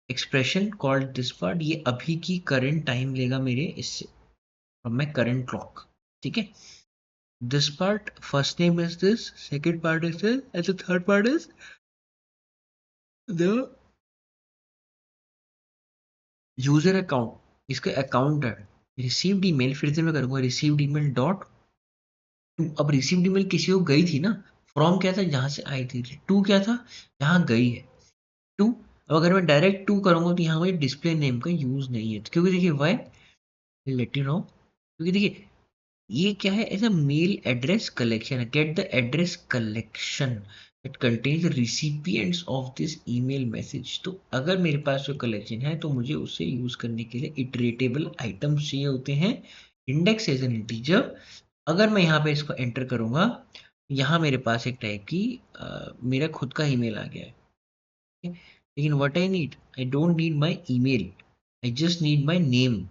expression called this part, ये अभी की करंट टाइम लेगा मेरे इससे, from my current clock, ठीक है। This part, first name is this, second part is this, and the third part is the user account, इसका account है, रिसीव्ड ईमेल, फिर से मैं करूंगा रिसीव्ड ईमेल डॉट टू। अब रिसीव्ड ईमेल किसी को गई थी ना, फ्रॉम क्या था जहां से आई थी, टू क्या था जहां गई है, टू। अब अगर मैं डायरेक्ट टू करूंगा तो यहाँ मुझे डिस्प्ले नेम का यूज नहीं है, क्योंकि देखिए वाई, लेट यू नो, क्योंकि देखिए ये क्या है, ऐसा मेल एड्रेस कलेक्शन है, get the address collection that contains recipients of this email message. तो अगर मेरे पास जो कलेक्शन है तो मुझे उसे यूज करने के लिए इटरेटेबल आइटम्स चाहिए होते हैं, इंडेक्स एज एन इंटीजर। अगर मैं यहाँ पे इसको एंटर करूंगा, यहाँ मेरे पास एक टाइप की मेरा खुद का ईमेल आ गया है, ठीक है? लेकिन what I need, I don't need my email, I just need my name,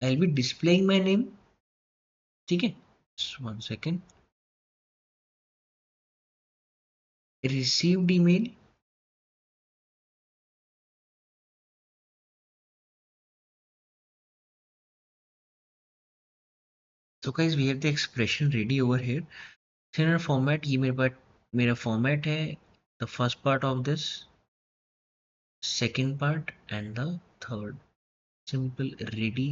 I will B displaying my name, ठीक है? One second, received email, so guys we have the expression ready over here, standard format, ये मेरे पास मेरा format है, the first part of this, second part and the third, simple, ready.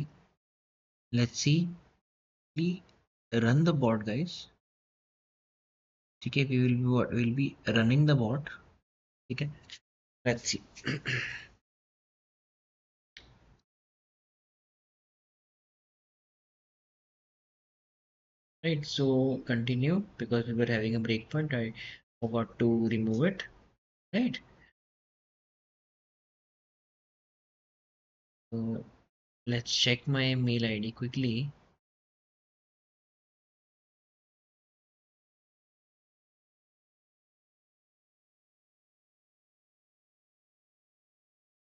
Let's see, we run the bot guys, ठीक है? We will be running the bot, ठीक है? Let's see. Right, so continue, because we were having a breakpoint, I forgot to remove it, right? So let's check my mail ID quickly.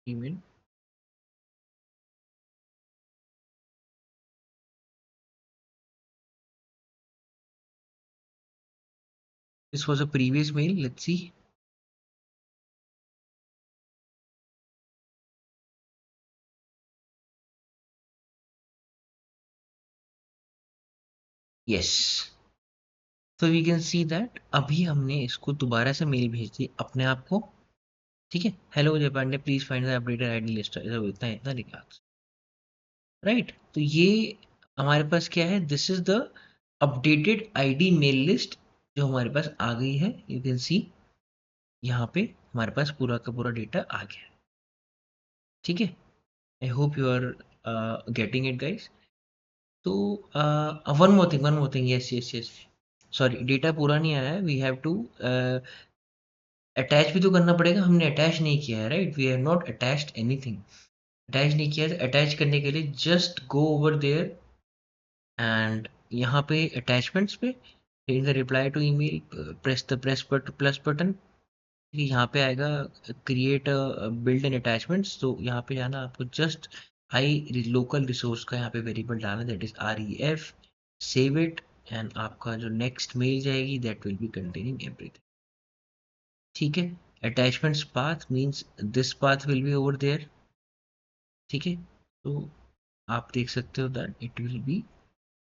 Email, this was a previous mail, let's see. Yes, so we can see that अभी हमने इसको दोबारा से mail भेज दी अपने आप को, ठीक है? Hello Jai Pandey, please find the updated ID list, ऐसा इतना इतना लिखा, राइट? तो ये हमारे पास क्या है, this is the updated ID mail list जो हमारे पास आ गई है। यू कैन सी यहाँ पे हमारे पास पूरा का पूरा डेटा आ गया है, ठीक है? I hope you are getting it guys. तो one more thing, yes yes yes, sorry data पूरा नहीं आया है, वी हैव टू अटैच भी तो करना पड़ेगा, हमने अटैच नहीं किया है, right? We have not attached anything, attach नहीं किया है। अटैच करने के लिए just go over there and यहाँ पे अटैचमेंट्स पे in the reply to email, press the plus button, यहाँ पे आएगा क्रिएट बिल्ड एंड अटैचमेंट्स, तो यहाँ पे जाना आपको, जस्ट आई लोकल रिसोर्स का यहाँ पे वेरिएबल डालना, that is REF, save it, and आपका जो नेक्स्ट मेल जाएगी that will be containing everything, ठीक है? Attachments path means this path will be over there, ठीक है? तो आप देख सकते हो that it will be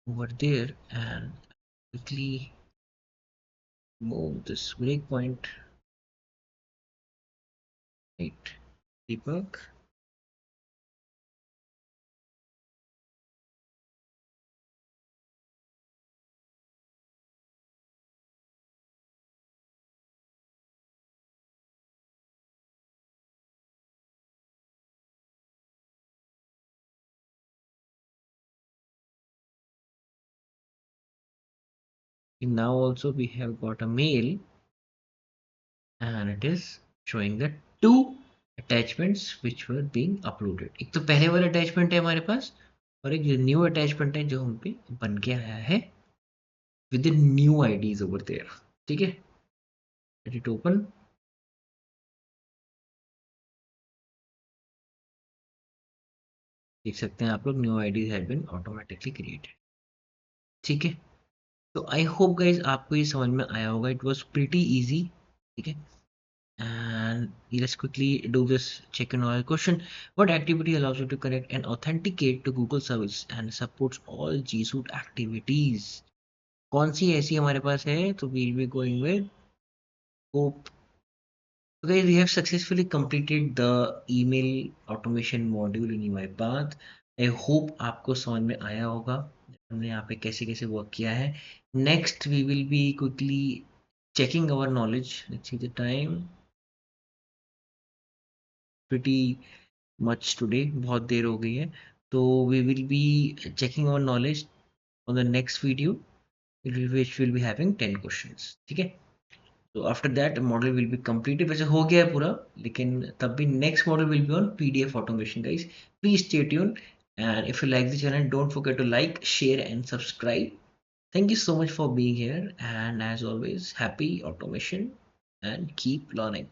over there, and quickly move this breakpoint, right? Debug. Now also we have got a mail and it is showing the two attachments which were being uploaded. एक तो पहले वाला attachment है हमारे पास, और एक जो new attachment है जो हम पे बन के आया है with the new IDs over there, ठीक है? Let it open. देख सकते हैं आप लोग, new IDs had been automatically created, ठीक है? तो आई होप गाइज आपको ये समझ में आया होगा, इट वॉज प्रिटी ईजी, ठीक है? And let's quickly do this check and all question. What activity allows you to connect and authenticate to Google service and supports all G Suite activities? कौन सी ऐसी हमारे पास है? तो we'll be going with Cope. Okay, we have successfully completed the email automation module in UiPath. I hope आपको समझ में आया होगा हमने यहाँ पे कैसे कैसे वर्क किया है. Next we will be quickly checking our knowledge. Let's see the time. Pretty much today. बहुत देर हो गई है. तो we will be checking our knowledge on the next video, which will be having 10 questions. ठीक है. तो after that model will be completed. वैसे हो गया है पूरा, लेकिन तब भी next model will be on PDF automation guys. Please stay tune, and if you like the channel, don't forget to like, share and subscribe. Thank you so much for being here, and as always, happy automation and keep learning.